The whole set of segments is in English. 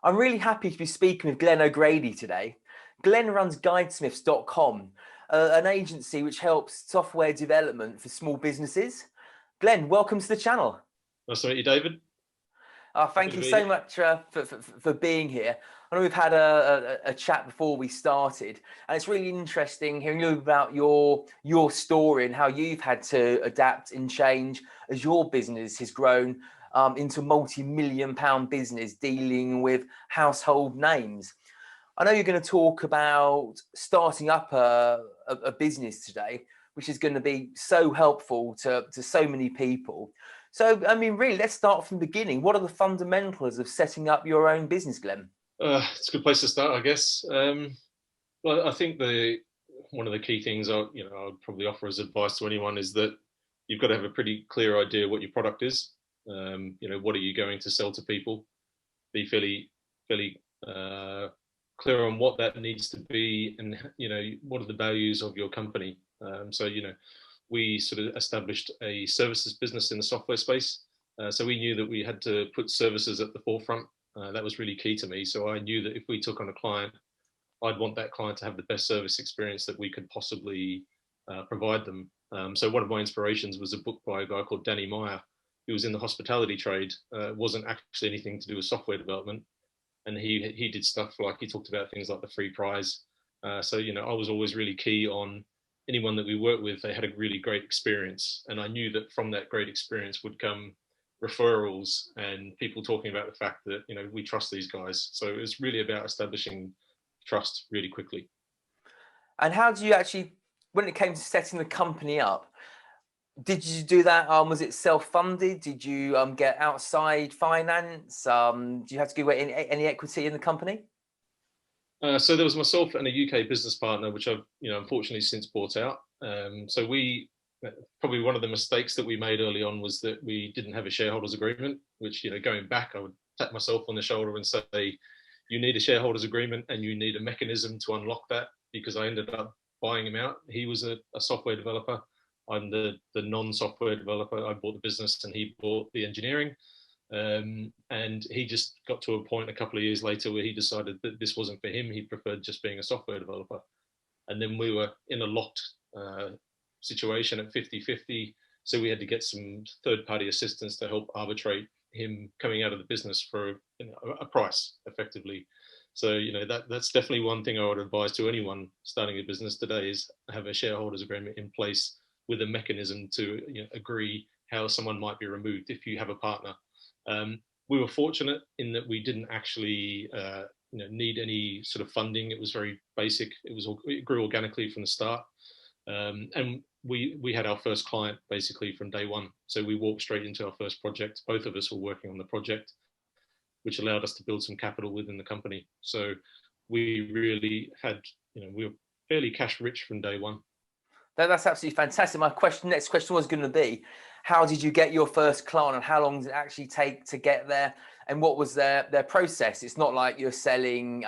I'm really happy to be speaking with Glenn O'Grady today. Glenn runs guidesmiths.com, an agency which helps software development for small businesses. Glenn, welcome to the channel. Nice to meet you, David. Thank you so much for being here. I know we've had a chat before we started, and it's really interesting hearing a little about your story and how you've had to adapt and change as your business has grown into a multi-million-pound business dealing with household names. I know you're going to talk about starting up a business today, which is going to be so helpful to so many people. So, I mean, really, let's start from the beginning. What are the fundamentals of setting up your own business, Glenn? It's a good place to start, I guess. Well, I think one of the key things I'd probably offer as advice to anyone is that you've got to have a pretty clear idea what your product is. What are you going to sell to people? Be fairly clear on what that needs to be, and what are the values of your company. We sort of established a services business in the software space. So we knew that we had to put services at the forefront. That was really key to me. So I knew that if we took on a client, I'd want that client to have the best service experience that we could possibly provide them. So one of my inspirations was a book by a guy called Danny Meyer, who was in the hospitality trade. It wasn't actually anything to do with software development. And he did stuff like, he talked about things like the free prize. I was always really key on anyone that we worked with, they had a really great experience. And I knew that from that great experience would come referrals and people talking about the fact that, we trust these guys. So it was really about establishing trust really quickly. And how do you actually, when it came to setting the company up, did you do that? Was it self-funded? Did you get outside finance? Do you have to give away any equity in the company? So there was myself and a UK business partner, which I've, unfortunately since bought out. So probably one of the mistakes that we made early on was that we didn't have a shareholders agreement, which, going back, I would tap myself on the shoulder and say, you need a shareholders agreement and you need a mechanism to unlock that, because I ended up buying him out. He was a software developer. I'm the non-software developer. I bought the business and he bought the engineering. And he just got to a point a couple of years later where he decided that this wasn't for him. He preferred just being a software developer. And then we were in a locked situation at 50-50. So we had to get some third-party assistance to help arbitrate him coming out of the business for a price, effectively. So, that's definitely one thing I would advise to anyone starting a business today, is have a shareholders agreement in place with a mechanism to agree how someone might be removed if you have a partner. We were fortunate in that we didn't actually need any sort of funding. It was very basic. It grew organically from the start. And we had our first client basically from day one. So we walked straight into our first project. Both of us were working on the project, which allowed us to build some capital within the company. So we really had, we were fairly cash rich from day one. That's absolutely fantastic. My next question was going to be, how did you get your first client and how long did it actually take to get there? And what was their process? It's not like you're selling,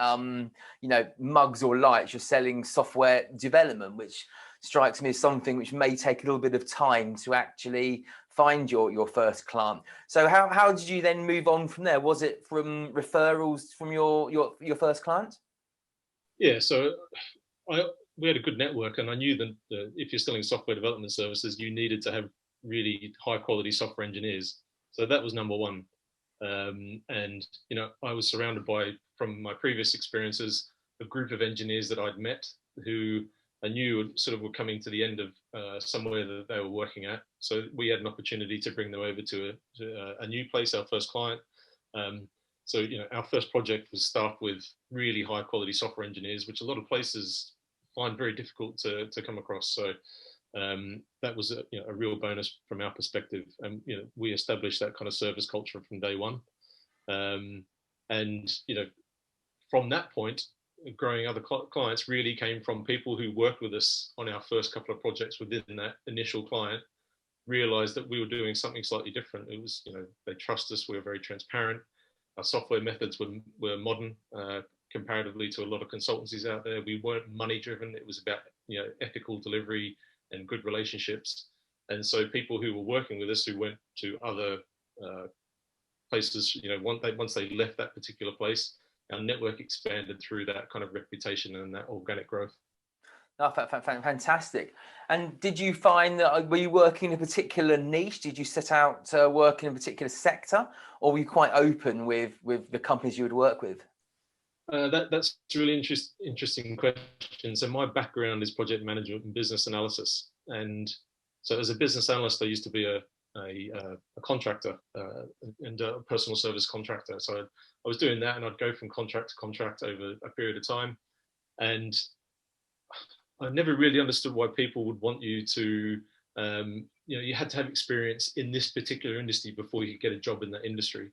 mugs or lights. You're selling software development, which strikes me as something which may take a little bit of time to actually find your first client. So how did you then move on from there? Was it from referrals from your first client? Yeah, so we had a good network, and I knew that if you're selling software development services, you needed to have really high quality software engineers. So that was number one. I was surrounded by, from my previous experiences, a group of engineers that I'd met who I knew were coming to the end of somewhere that they were working at. So we had an opportunity to bring them over to a new place, our first client. Our first project was staffed with really high quality software engineers, which a lot of places find very difficult to come across. So that was a real bonus from our perspective. And we established that kind of service culture from day one. From that point, growing other clients really came from people who worked with us on our first couple of projects within that initial client, realized that we were doing something slightly different. It was, they trust us. We were very transparent. Our software methods were modern, comparatively to a lot of consultancies out there. We weren't money driven. It was about, ethical delivery and good relationships. And so people who were working with us, who went to other places, once they left that particular place, our network expanded through that kind of reputation and that organic growth. Oh, fantastic. And did you find that, were you working in a particular niche? Did you set out to work in a particular sector, or were you quite open with the companies you would work with? That's a really interesting question. So my background is project management and business analysis. And so as a business analyst, I used to be a contractor and a personal service contractor. So I was doing that, and I'd go from contract to contract over a period of time. And I never really understood why people would want you to, you had to have experience in this particular industry before you could get a job in that industry.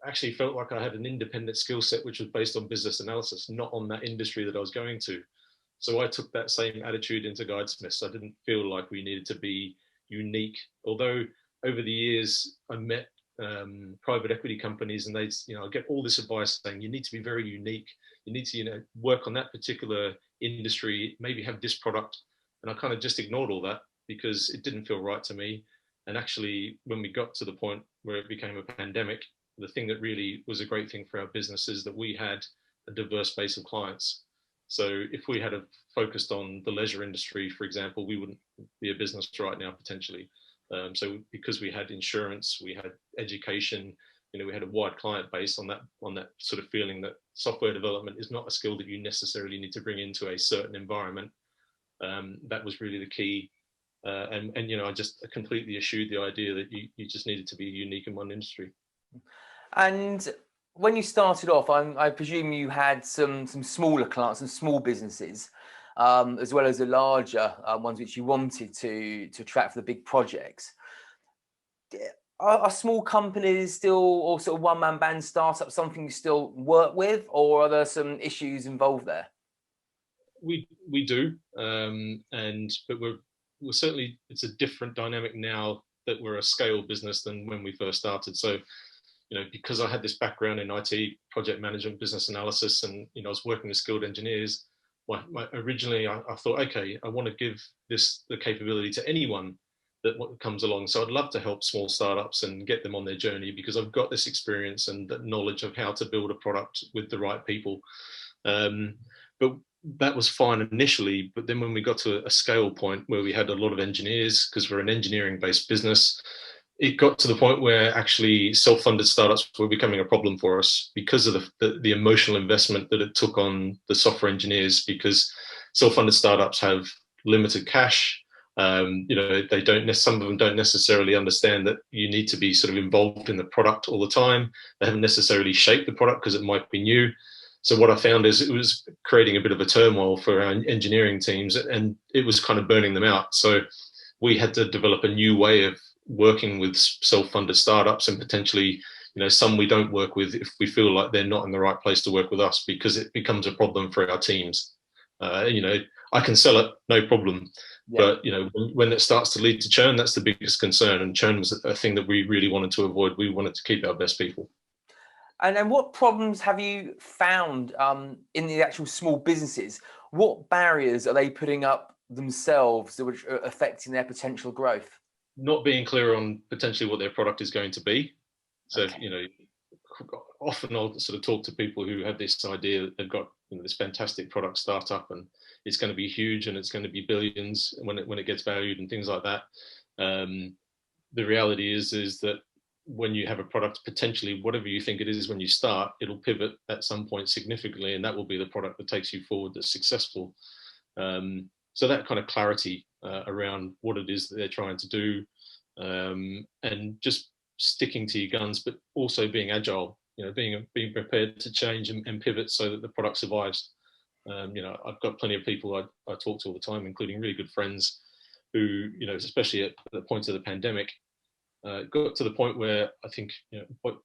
I actually felt like I had an independent skill set, which was based on business analysis, not on that industry that I was going to. So I took that same attitude into Guidesmiths. I didn't feel like we needed to be unique, although over the years I met private equity companies, and I get all this advice saying you need to be very unique. You need to, work on that particular industry, maybe have this product. And I kind of just ignored all that because it didn't feel right to me. And actually, when we got to the point where it became a pandemic, the thing that really was a great thing for our business is that we had a diverse base of clients. So if we had focused on the leisure industry, for example, we wouldn't be a business right now, potentially. So because we had insurance, we had education, we had a wide client base on that sort of feeling that software development is not a skill that you necessarily need to bring into a certain environment. That was really the key. And I just completely eschewed the idea that you just needed to be unique in one industry. And when you started off, I presume you had some smaller clients and small businesses, as well as the larger ones which you wanted to attract for the big projects. Are small companies still, or sort of one-man band startups, something you still work with, or are there some issues involved there? We do, but we're certainly, it's a different dynamic now that we're a scale business than when we first started. So, because I had this background in IT, project management, business analysis, and I was working with skilled engineers. Originally, I thought, okay, I want to give the capability to anyone that comes along. So I'd love to help small startups and get them on their journey, because I've got this experience and that knowledge of how to build a product with the right people. But that was fine initially. But then when we got to a scale point where we had a lot of engineers, because we're an engineering-based business, it got to the point where actually self-funded startups were becoming a problem for us because of the emotional investment that it took on the software engineers, because self-funded startups have limited cash. They don't. Some of them don't necessarily understand that you need to be sort of involved in the product all the time. They haven't necessarily shaped the product because it might be new. So what I found is it was creating a bit of a turmoil for our engineering teams, and it was kind of burning them out. So we had to develop a new way of working with self-funded startups, and potentially, some we don't work with if we feel like they're not in the right place to work with us, because it becomes a problem for our teams. I can sell it, no problem. Yeah. But, when it starts to lead to churn, that's the biggest concern. And churn was a thing that we really wanted to avoid. We wanted to keep our best people. And then what problems have you found in the actual small businesses? What barriers are they putting up themselves which are affecting their potential growth? Not being clear on potentially what their product is going to be. So, okay. Often I'll sort of talk to people who have this idea that they've got this fantastic product startup and it's going to be huge and it's going to be billions when it gets valued and things like that. The reality is that when you have a product, potentially whatever you think it is when you start, it'll pivot at some point significantly, and that will be the product that takes you forward that's successful. So that kind of clarity around what it is that they're trying to do, and just sticking to your guns, but also being agile, being prepared to change and pivot so that the product survives. I've got plenty of people I talk to all the time, including really good friends who, especially at the point of the pandemic, got to the point where I think,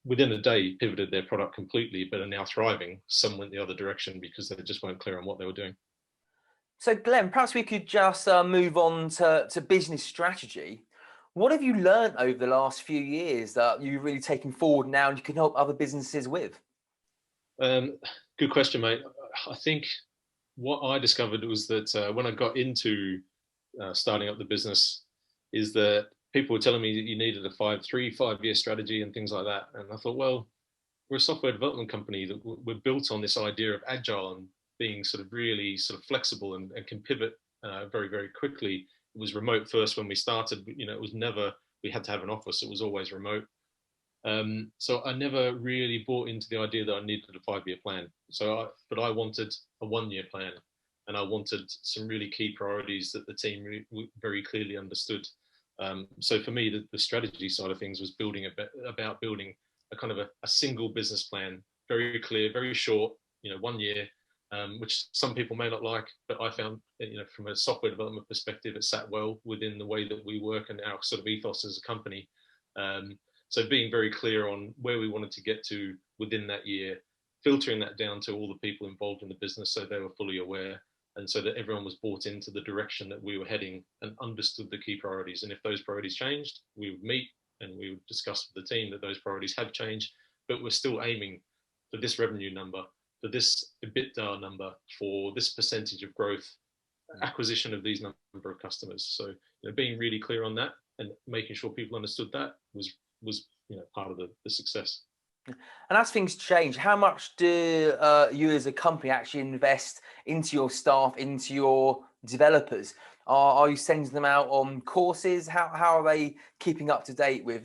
within a day pivoted their product completely, but are now thriving. Some went the other direction because they just weren't clear on what they were doing. So Glenn, perhaps we could just move on to business strategy. What have you learned over the last few years that you've really taken forward now and you can help other businesses with? Good question, mate. I think what I discovered was that when I got into starting up the business, is that people were telling me that you needed a 5-year strategy and things like that. And I thought, well, we're a software development company that we're built on this idea of agile and being sort of really sort of flexible and can pivot very, very quickly. It was remote first when we started, but, it was never, we had to have an office. It was always remote. So I never really bought into the idea that I needed a 5-year plan. But I wanted a 1-year plan, and I wanted some really key priorities that the team very clearly understood. So for me, the strategy side of things was about building a kind of a single business plan, very clear, very short, 1 year, which some people may not like, but I found, from a software development perspective, it sat well within the way that we work and our sort of ethos as a company. So being very clear on where we wanted to get to within that year, filtering that down to all the people involved in the business so they were fully aware, and so that everyone was bought into the direction that we were heading and understood the key priorities. And if those priorities changed, we would meet and we would discuss with the team that those priorities have changed, but we're still aiming for this revenue number, for this EBITDA number, for this percentage of growth, acquisition of these number of customers. So being really clear on that and making sure people understood that was part of the success. And as things change, how much do you as a company actually invest into your staff, into your developers? Are you sending them out on courses? How are they keeping up to date with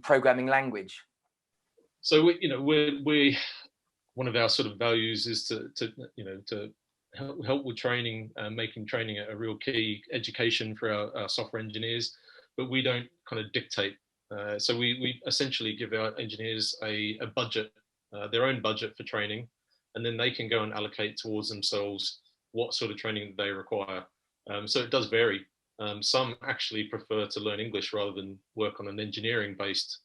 programming language? So we one of our sort of values is to help with training, making training a real key education for our software engineers, but we don't kind of dictate. So we essentially give our engineers a budget, their own budget for training, and then they can go and allocate towards themselves what sort of training they require. So it does vary. Some actually prefer to learn English rather than work on an engineering-based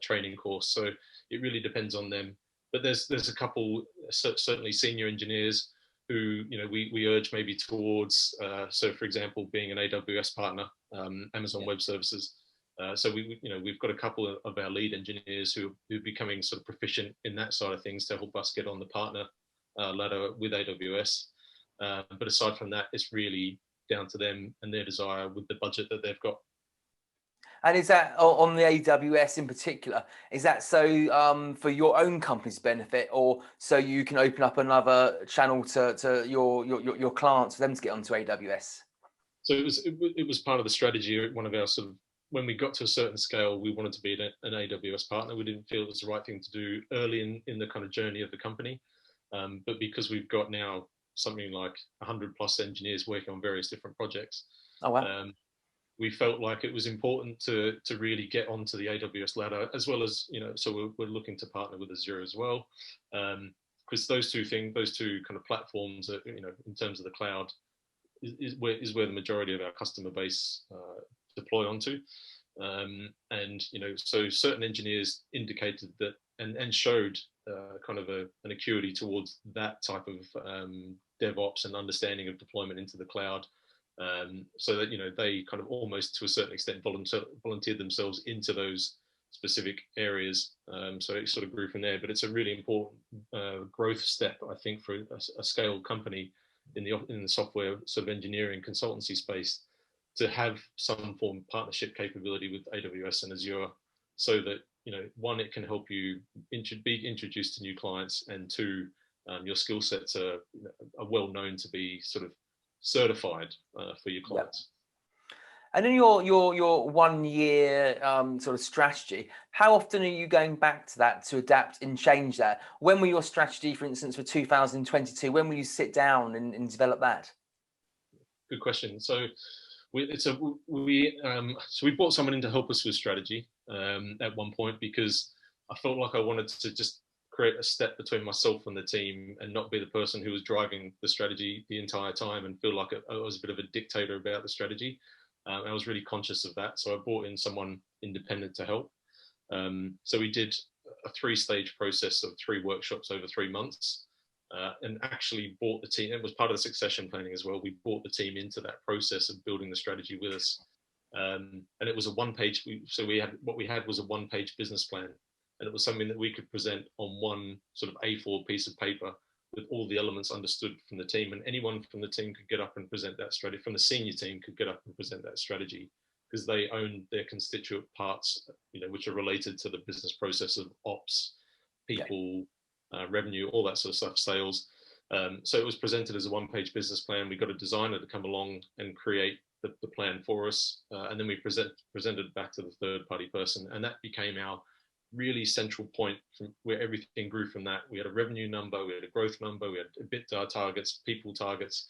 training course. So it really depends on them. But there's a couple, certainly senior engineers, who we urge maybe towards. So for example, being an AWS partner, Amazon Web Services. So we've got a couple of our lead engineers who are becoming sort of proficient in that side of things to help us get on the partner ladder with AWS. But aside from that, it's really down to them and their desire with the budget that they've got. And is that on the AWS in particular? Is that so for your own company's benefit, or so you can open up another channel to your clients for them to get onto AWS? So it was part of the strategy. One of our sort of, when we got to a certain scale, we wanted to be an AWS partner. We didn't feel it was the right thing to do early in the kind of journey of the company, but because we've got now something like 100+ engineers working on various different projects. Oh wow. We felt like it was important to really get onto the AWS ladder, as well as, so we're looking to partner with Azure as well, because those two kind of platforms are, in terms of the cloud, is where the majority of our customer base deploy onto. And, so certain engineers indicated that and showed kind of an acuity towards that type of DevOps and understanding of deployment into the cloud. So that they kind of almost to a certain extent volunteered themselves into those specific areas. So it sort of grew from there. But it's a really important growth step, I think, for a scaled company in the software sort of engineering consultancy space, to have some form of partnership capability with AWS and Azure, so that one, it can help you be introduced to new clients, and two, your skill sets are well known to be sort of certified for your clients. And in your 1 year sort of strategy, how often are you going back to that to adapt and change that? When will your strategy, for instance, for 2022, when will you sit down and develop that? Good question. So we brought someone in to help us with strategy at one point, because I felt like I wanted to just create a step between myself and the team and not be the person who was driving the strategy the entire time and feel like I was a bit of a dictator about the strategy. I was really conscious of that. So I brought in someone independent to help. So we did a 3-stage process of 3 workshops over 3 months, and actually brought the team. It was part of the succession planning as well. We brought the team into that process of building the strategy with us. And it was a 1-page. So what we had was a 1-page business plan. And it was something that we could present on one sort of A4 piece of paper with all the elements understood from the team. And anyone from the team could get up and present that strategy. From the senior team could get up and present that strategy, because they own their constituent parts, which are related to the business process of ops. people, revenue, all that sort of stuff, sales. So it was presented as a one-page business plan. We got a designer to come along and create the plan for us, and then we presented back to the third-party person, and that became our really central point from where everything grew from that. We had a revenue number, we had a growth number, we had EBITDA targets, people targets,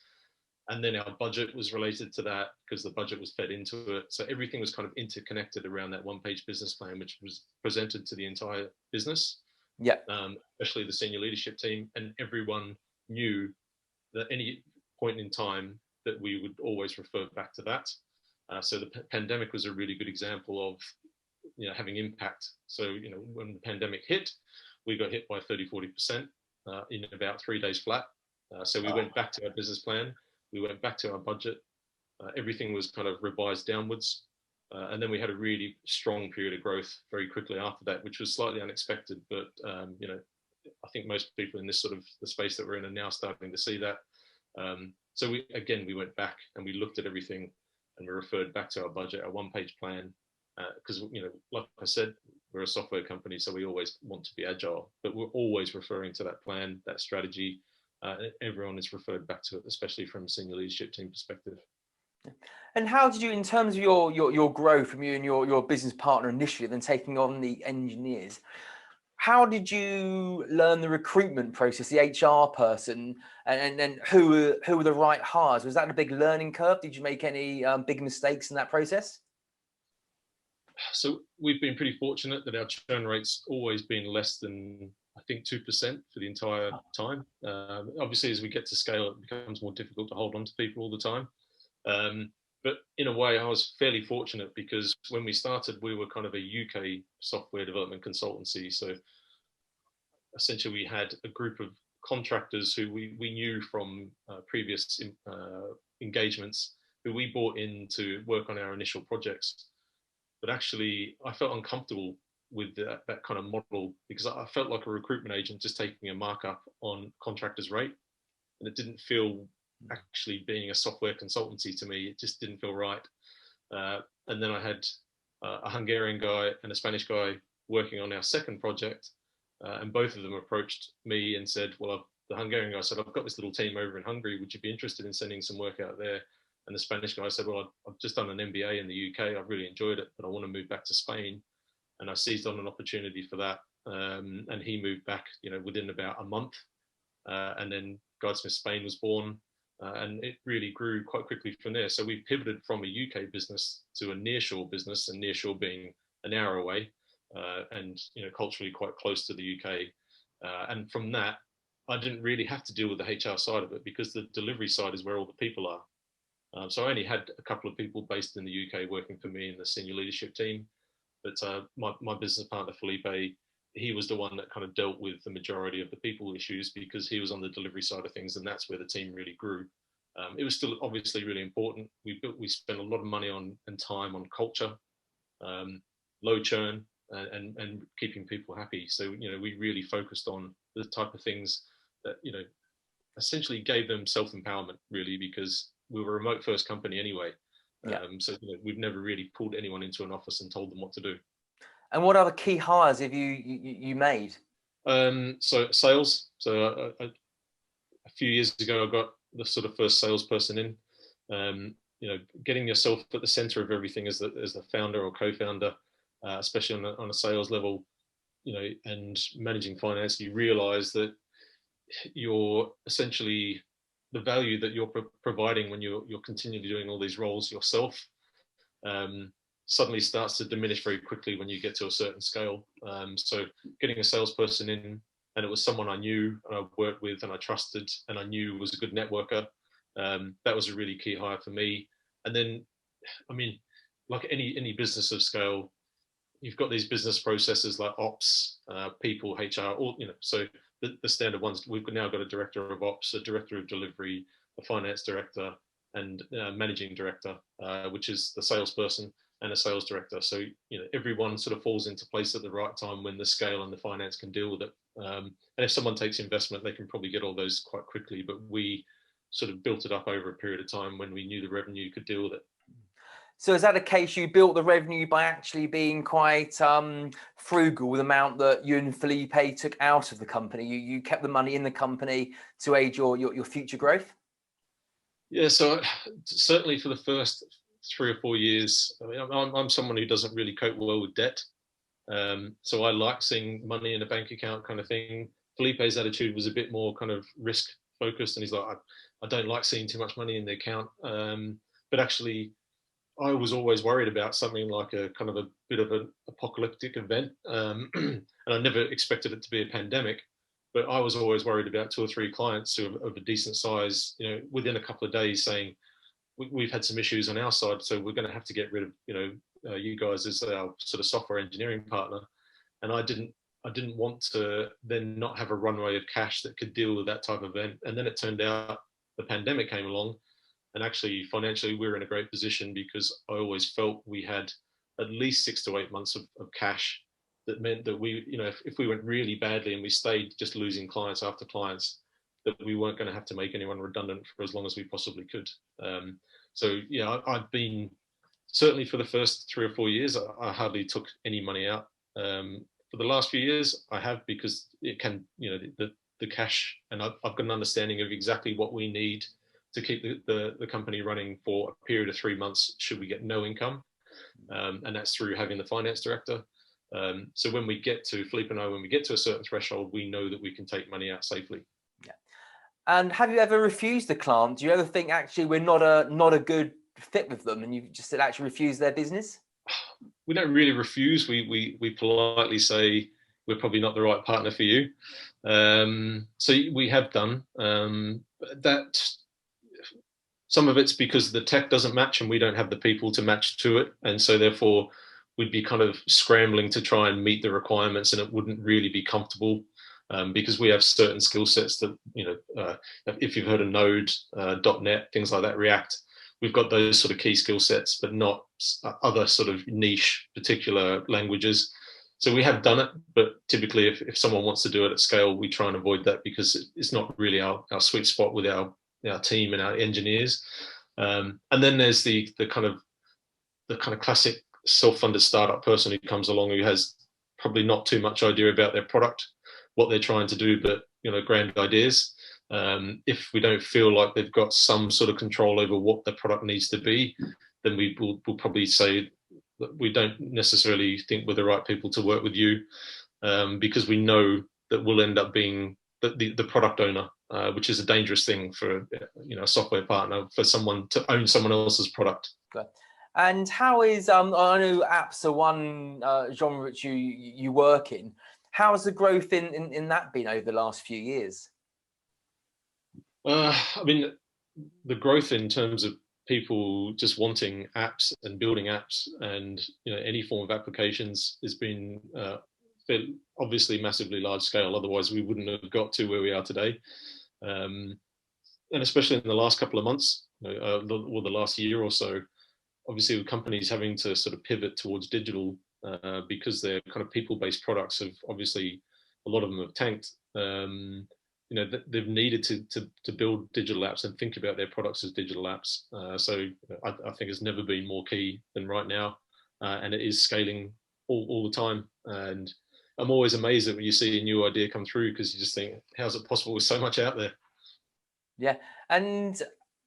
and then our budget was related to that because the budget was fed into it. So everything was kind of interconnected around that one-page business plan, which was presented to the entire business, especially the senior leadership team, and everyone knew that any point in time that we would always refer back to that. So the pandemic was a really good example of having impact. So when the pandemic hit, we got hit by 30-40% in about 3 days flat. So we went back to our business plan, we went back to our budget, everything was kind of revised downwards, and then we had a really strong period of growth very quickly after that, which was slightly unexpected, but I think most people in this sort of the space that we're in are now starting to see that. So we went back and we looked at everything and we referred back to our budget, our one-page plan, because like I said, we're a software company, so we always want to be agile, but we're always referring to that plan, that strategy. Everyone is referred back to it, especially from a senior leadership team perspective. And how did you, in terms of your growth from you and your business partner initially, then taking on the engineers, how did you learn the recruitment process, the HR person, and who were the right hires? Was that a big learning curve? Did you make any big mistakes in that process? So we've been pretty fortunate that our churn rate's always been less than, I think, 2% for the entire time. Obviously, as we get to scale, it becomes more difficult to hold on to people all the time. But in a way, I was fairly fortunate because when we started, we were kind of a UK software development consultancy. So essentially, we had a group of contractors who we knew from previous engagements, who we brought in to work on our initial projects. But actually, I felt uncomfortable with that kind of model because I felt like a recruitment agent just taking a markup on contractors' rate. And it didn't feel actually being a software consultancy to me. It just didn't feel right. And then I had a Hungarian guy and a Spanish guy working on our second project. And both of them approached me and said, well, the Hungarian guy said, I've got this little team over in Hungary. Would you be interested in sending some work out there? And the Spanish guy said, well, I've just done an MBA in the UK. I've really enjoyed it, but I want to move back to Spain. And I seized on an opportunity for that. And he moved back, within about a month. And then Guidesmith Spain was born. And it really grew quite quickly from there. So we pivoted from a UK business to a nearshore business, and nearshore being an hour away, and culturally quite close to the UK. And from that, I didn't really have to deal with the HR side of it because the delivery side is where all the people are. So I only had a couple of people based in the UK working for me in the senior leadership team. But my business partner, Felipe, he was the one that kind of dealt with the majority of the people issues because he was on the delivery side of things, and that's where the team really grew. It was still obviously really important. We spent a lot of money and time on culture, low churn, and keeping people happy. So we really focused on the type of things that essentially gave them self-empowerment, really, because we were a remote first company anyway. So we've never really pulled anyone into an office and told them what to do. And what other key hires have you made? So sales. So a few years ago, I got the sort of first salesperson in. Getting yourself at the center of everything as the founder or co-founder, especially on a sales level, and managing finance, you realize that you're essentially the value that you're providing when you're continually doing all these roles yourself suddenly starts to diminish very quickly when you get to a certain scale. So getting a salesperson in, and it was someone I knew and I worked with and I trusted and I knew was a good networker. That was a really key hire for me. And then, like any business of scale, you've got these business processes like ops, people, HR, all, so the standard ones. We've now got a director of ops, a director of delivery, a finance director, and managing director, which is the salesperson, and a sales director. So everyone sort of falls into place at the right time when the scale and the finance can deal with it. And if someone takes investment, they can probably get all those quite quickly. But we sort of built it up over a period of time when we knew the revenue could deal with it. So is that a case you built the revenue by actually being quite frugal with the amount that you and Felipe took out of the company? You kept the money in the company to aid your future growth? Yeah, so certainly for the first 3 or 4 years, I mean, I'm someone who doesn't really cope well with debt. So I like seeing money in a bank account kind of thing. Felipe's attitude was a bit more kind of risk focused, and he's like, I don't like seeing too much money in the account. But actually, I was always worried about something like a kind of a bit of an apocalyptic event, and I never expected it to be a pandemic. But I was always worried about 2 or 3 clients who of a decent size, within a couple of days saying, we've had some issues on our side, so we're going to have to get rid of, you guys as our sort of software engineering partner. And I didn't want to then not have a runway of cash that could deal with that type of event. And then it turned out the pandemic came along, and actually financially we're in a great position because I always felt we had at least 6 to 8 months of cash. That meant that we, if we went really badly and we stayed just losing clients after clients, that we weren't going to have to make anyone redundant for as long as we possibly could. So yeah, I've been, certainly for the first 3 or 4 years, I hardly took any money out. For the last few years, I have, because it can, the cash, and I've got an understanding of exactly what we need to keep the company running for a period of 3 months should we get no income. And that's through having the finance director. So when we get to, Philippe and I, when we get to a certain threshold, we know that we can take money out safely. Yeah. And have you ever refused a client? Do you ever think actually we're not a good fit with them, and you just said actually refuse their business? We don't really refuse. We politely say we're probably not the right partner for you. So we have done that. Some of it's because the tech doesn't match and we don't have the people to match to it, and so therefore we'd be kind of scrambling to try and meet the requirements, and it wouldn't really be comfortable. Because we have certain skill sets that, if you've heard of Node, .NET, things like that, React, we've got those sort of key skill sets, but not other sort of niche particular languages. So we have done it, but typically if someone wants to do it at scale, we try and avoid that because it's not really our sweet spot with our team and our engineers. And then there's the kind of classic self-funded startup person who comes along who has probably not too much idea about their product, what they're trying to do, but grand ideas. If we don't feel like they've got some sort of control over what the product needs to be, then we'll probably say that we don't necessarily think we're the right people to work with you, because we know that we'll end up being the product owner, which is a dangerous thing for a software partner, for someone to own someone else's product. Okay. And how is I know apps are one genre which you work in. How has the growth in that been over the last few years? I mean, the growth in terms of people just wanting apps and building apps and any form of applications has been obviously massively large scale. Otherwise, we wouldn't have got to where we are today. And especially in the last couple of months, or the last year or so, obviously with companies having to sort of pivot towards digital because their kind of people-based products have obviously, a lot of them have tanked. They've needed to build digital apps and think about their products as digital apps. So I think it's never been more key than right now, and it is scaling all the time. And I'm always amazed at when you see a new idea come through, because you just think, how's it possible with so much out there? Yeah, and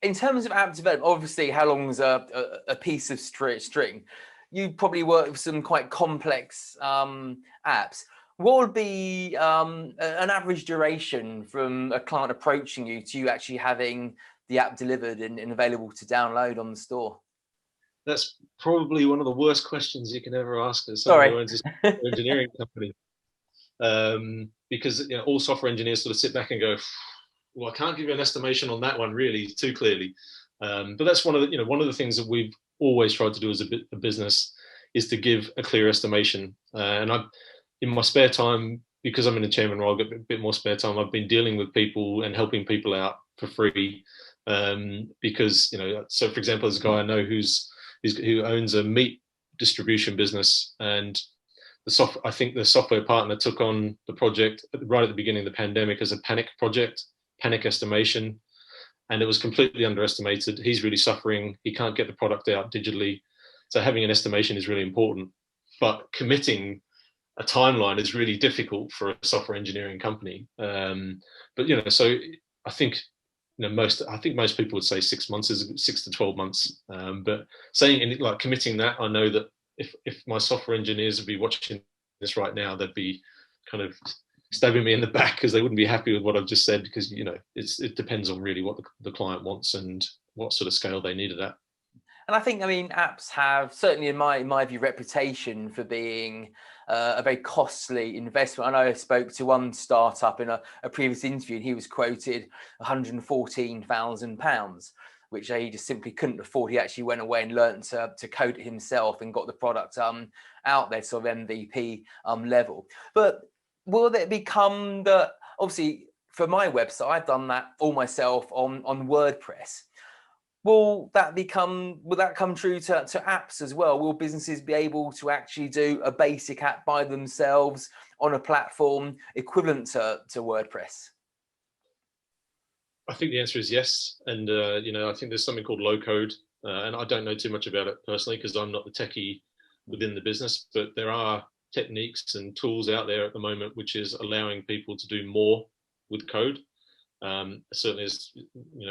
in terms of app development, obviously, how long is a piece of string? You probably work with some quite complex apps. What would be an average duration from a client approaching you to you actually having the app delivered and available to download on the store? That's probably one of the worst questions you can ever ask as someone who owns a engineering company. Because all software engineers sort of sit back and go, well, I can't give you an estimation on that one really too clearly. But that's one of the things that we've always tried to do as a business, is to give a clear estimation. And in my spare time, because I'm in a chairman role, I've got a bit more spare time, I've been dealing with people and helping people out for free. Because, so for example, there's a guy I know who owns a meat distribution business, and I think the software partner took on the project right at the beginning of the pandemic as a panic project, panic estimation, and it was completely underestimated. He's really suffering. He can't get the product out digitally. So having an estimation is really important, but committing a timeline is really difficult for a software engineering company. But so I think I think most people would say 6 months is 6 to 12 months. But saying like committing that, I know that if my software engineers would be watching this right now, they'd be kind of stabbing me in the back because they wouldn't be happy with what I've just said, because it depends on really what the client wants and what sort of scale they need it at. And I think, apps have, certainly in my view, reputation for being a very costly investment. I know I spoke to one startup in a previous interview, and he was quoted £114,000, which he just simply couldn't afford. He actually went away and learned to code it himself and got the product out there, sort of MVP level. But will it become that? Obviously, for my website, I've done that all myself on WordPress. Will that come true to apps as well? Will businesses be able to actually do a basic app by themselves on a platform equivalent to WordPress? I think the answer is yes. And, I think there's something called low code. And I don't know too much about it personally because I'm not the techie within the business, but there are techniques and tools out there at the moment which is allowing people to do more with code. Certainly, as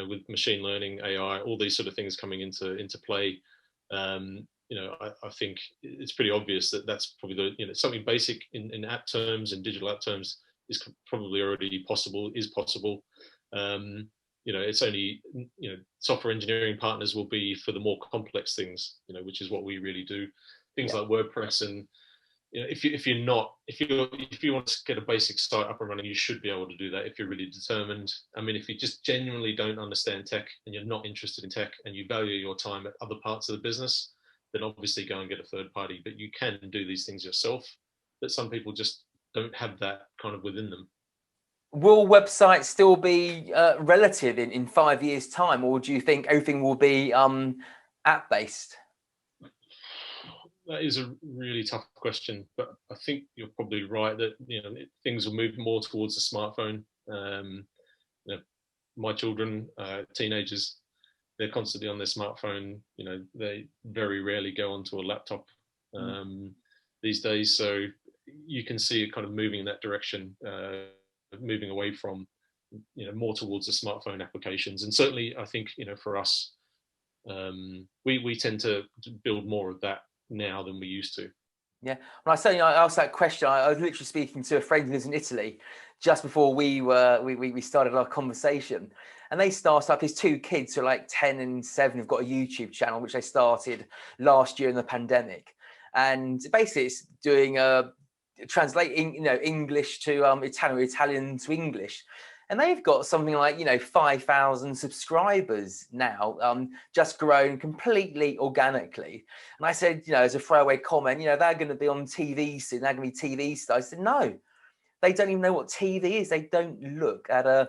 with machine learning, AI, all these sort of things coming into play, I think it's pretty obvious that that's probably something basic in app terms and digital app terms is probably already possible. It's only software engineering partners will be for the more complex things, which is what we really do. Things like WordPress and. If you want to get a basic site up and running, you should be able to do that if you're really determined. I mean, if you just genuinely don't understand tech and you're not interested in tech and you value your time at other parts of the business, then obviously go and get a third party. But you can do these things yourself. But some people just don't have that kind of within them. Will websites still be relative in 5 years' time, or do you think everything will be app-based? That is a really tough question, but I think you're probably right that things will move more towards the smartphone. My children, teenagers, they're constantly on their smartphone. They very rarely go onto a laptop these days. So you can see it kind of moving in that direction, moving away from more towards the smartphone applications. And certainly, I think for us, we tend to build more of that now than we used to. Yeah, when I asked that question, I was literally speaking to a friend who lives in Italy just before we started our conversation, and they started up. His two kids who are like 10 and 7 have got a YouTube channel which they started last year in the pandemic, and basically it's doing translating English to Italian to English. And they've got something like 5,000 subscribers now, just grown completely organically. And I said, as a throwaway comment, they're going to be on TV soon. They're going to be TV stars. I said, no, they don't even know what TV is. They don't look at a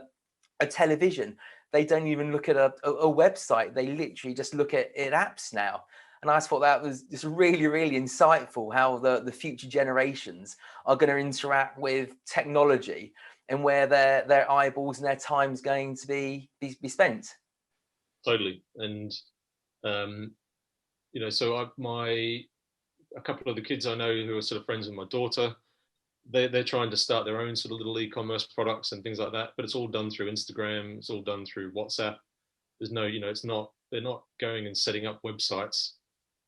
television. They don't even look at a website. They literally just look at apps now. And I just thought that was just really, really insightful how the future generations are going to interact with technology and where their eyeballs and their time's going to be spent. Totally. And so a couple of the kids I know who are sort of friends with my daughter, they're trying to start their own sort of little e-commerce products and things like that, but it's all done through Instagram, it's all done through WhatsApp. There's no, they're not going and setting up websites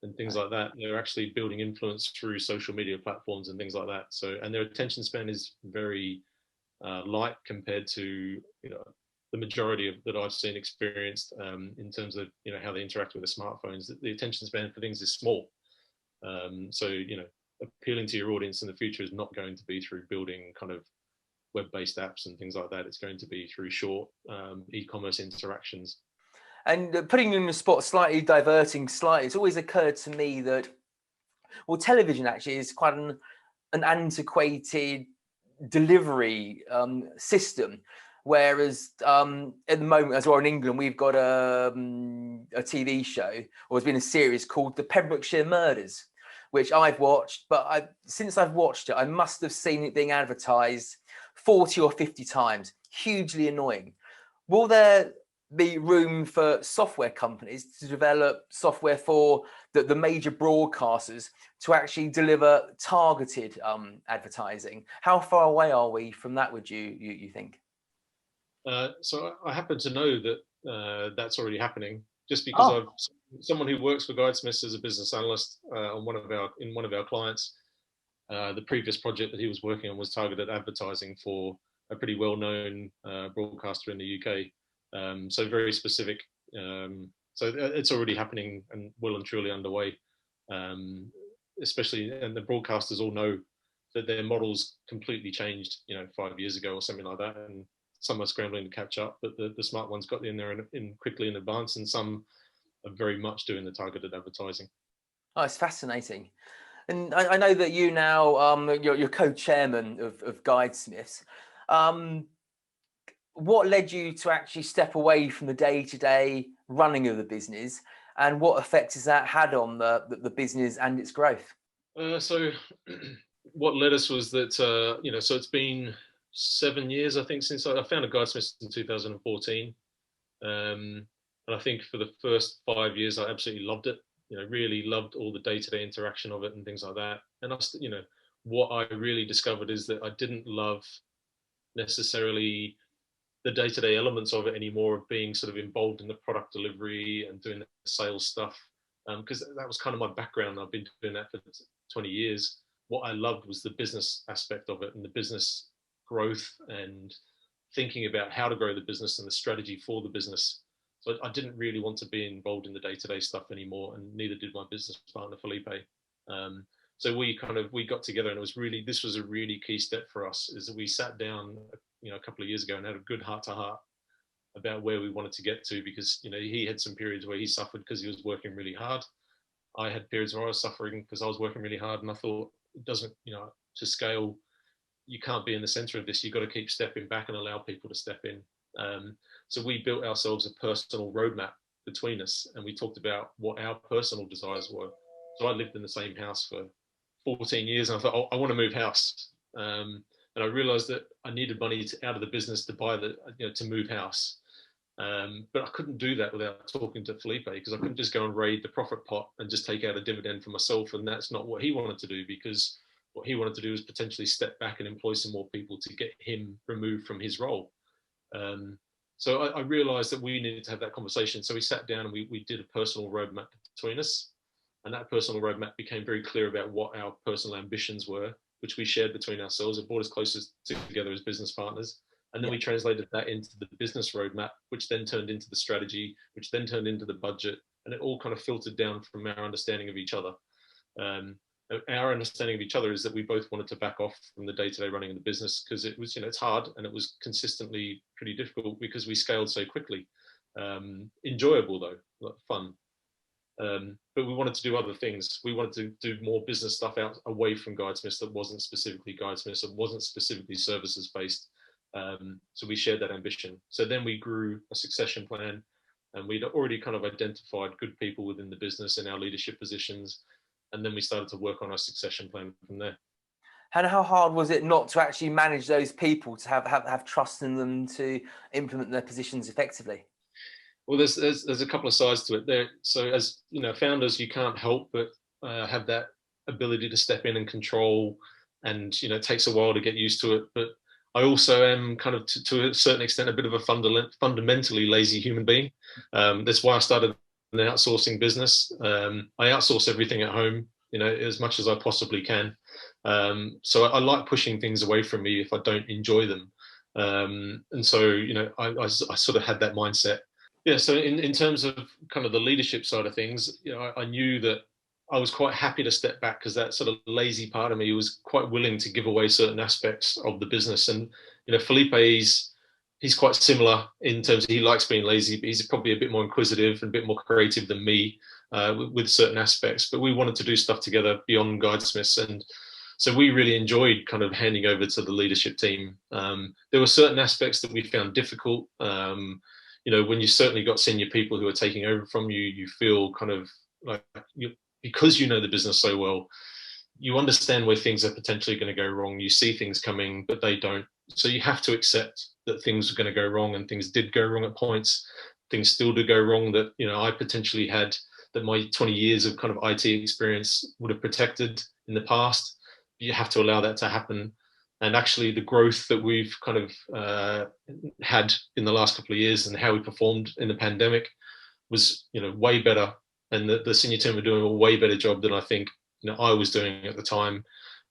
and things like that. They're actually building influence through social media platforms and things like that. So, and their attention span is very light compared to the majority that I've seen experienced in terms of how they interact with the smartphones. The attention span for things is small. So appealing to your audience in the future is not going to be through building kind of web-based apps and things like that. It's going to be through short e-commerce interactions. And putting you in the spot, slightly diverting slightly, it's always occurred to me that television actually is quite an antiquated delivery system, whereas at the moment as well in England we've got a TV show, or it's been a series called The Pembrokeshire Murders, which I've watched, but since I've watched it I must have seen it being advertised 40 or 50 times. Hugely annoying. Will there be room for software companies to develop software for the major broadcasters to actually deliver targeted advertising? How far away are we from that, would you think? So I happen to know that that's already happening, just because Oh, I've someone who works for Guidesmiths as a business analyst on one of our clients. The previous project that he was working on was targeted advertising for a pretty well-known broadcaster in the UK. So very specific. So it's already happening and well and truly underway. Especially, and the broadcasters all know that their models completely changed, 5 years ago or something like that, and some are scrambling to catch up, but the smart ones got in there in quickly in advance, and some are very much doing the targeted advertising. oh, it's fascinating. And I know that you now, you're co-chairman of Guidesmiths. What led you to actually step away from the day-to-day running of the business, and what effect has that had on the business and its growth? So what led us was that, so it's been 7 years, I think, since I founded Guidesmiths in 2014. And I think for the first 5 years, I absolutely loved it. Really loved all the day-to-day interaction of it and things like that. And what I really discovered is that I didn't love necessarily the day-to-day elements of it anymore, of being sort of involved in the product delivery and doing the sales stuff, because that was kind of my background. I've been doing that for 20 years. What I loved was the business aspect of it and the business growth and thinking about how to grow the business and the strategy for the business. So I didn't really want to be involved in the day-to-day stuff anymore, and neither did my business partner, Felipe. So we got together, and this was a really key step for us, is that we sat down, a couple of years ago and had a good heart-to-heart about where we wanted to get to, because, he had some periods where he suffered because he was working really hard. I had periods where I was suffering because I was working really hard, and I thought, it doesn't, to scale, you can't be in the center of this. You've got to keep stepping back and allow people to step in. So we built ourselves a personal roadmap between us, and we talked about what our personal desires were. So I lived in the same house for 14 years, and I thought, oh, I want to move house. And I realized that I needed money out of the business to buy to move house. But I couldn't do that without talking to Felipe, because I couldn't just go and raid the profit pot and just take out a dividend for myself. And that's not what he wanted to do, because what he wanted to do was potentially step back and employ some more people to get him removed from his role. So I realized that we needed to have that conversation. So we sat down and we did a personal roadmap between us. And that personal roadmap became very clear about what our personal ambitions were, which we shared between ourselves. It brought us closer together as business partners. And then we translated that into the business roadmap, which then turned into the strategy, which then turned into the budget. And it all kind of filtered down from our understanding of each other. Our understanding of each other is that we both wanted to back off from the day-to-day running of the business, because it was, it's hard, and it was consistently pretty difficult because we scaled so quickly. Enjoyable though, like fun. But we wanted to do other things. We wanted to do more business stuff away from Guidesmiths that wasn't specifically Guidesmiths, that wasn't specifically services based. So we shared that ambition. So then we grew a succession plan, and we'd already kind of identified good people within the business in our leadership positions. And then we started to work on our succession plan from there. And how hard was it not to actually manage those people, to have trust in them to implement their positions effectively? Well, there's a couple of sides to it there. So as founders, you can't help but have that ability to step in and control, and it takes a while to get used to it. But I also am kind of to a certain extent a bit of a fundamentally lazy human being. That's why I started an outsourcing business. I outsource everything at home, as much as I possibly can. So I like pushing things away from me if I don't enjoy them. And so, I sort of had that mindset. Yeah. So in terms of kind of the leadership side of things, I knew that I was quite happy to step back, because that sort of lazy part of me was quite willing to give away certain aspects of the business. And, Felipe, he's quite similar in terms of, he likes being lazy, but he's probably a bit more inquisitive and a bit more creative than me with certain aspects. But we wanted to do stuff together beyond Guidesmiths. And so we really enjoyed kind of handing over to the leadership team. There were certain aspects that we found difficult. When you certainly got senior people who are taking over from you, you feel kind of like, because you know the business so well, you understand where things are potentially going to go wrong. You see things coming, but they don't. So you have to accept that things are going to go wrong, and things did go wrong at points. things still do go wrong that, you know, I potentially had, that my 20 years of kind of IT experience would have protected in the past. You have to allow that to happen. And actually the growth that we've kind of had in the last couple of years and how we performed in the pandemic was, you know, way better. And the senior team were doing a way better job than I think, you know, I was doing at the time.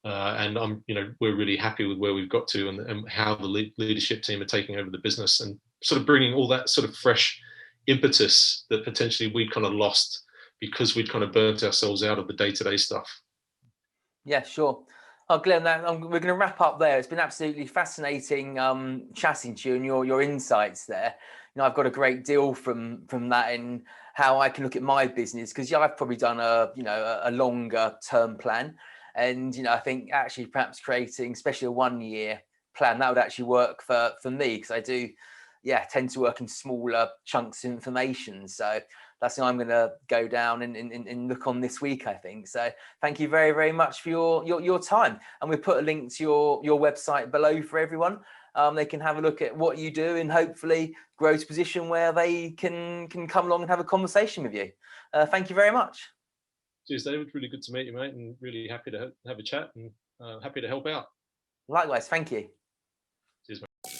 And you know, we're really happy with where we've got to, and how the leadership team are taking over the business and sort of bringing all that sort of fresh impetus that potentially we'd kind of lost because we'd kind of burnt ourselves out of the day-to-day stuff. Yeah, sure. Oh, Glenn, we're going to wrap up there. It's been absolutely fascinating chatting to you and your insights there. You know, I've got a great deal from that in how I can look at my business, because I've probably done a longer term plan, and you know, I think actually perhaps creating especially a 1 year plan, that would actually work for me, because I do tend to work in smaller chunks of information. So that's what I'm going to go down and look on this week, I think. So thank you very, very much for your time. And we'll put a link to your website below for everyone. They can have a look at what you do and hopefully grow to a position where they can come along and have a conversation with you. Thank you very much. Cheers, David. Really good to meet you, mate, and really happy to have a chat, and happy to help out. Likewise. Thank you. Cheers, mate.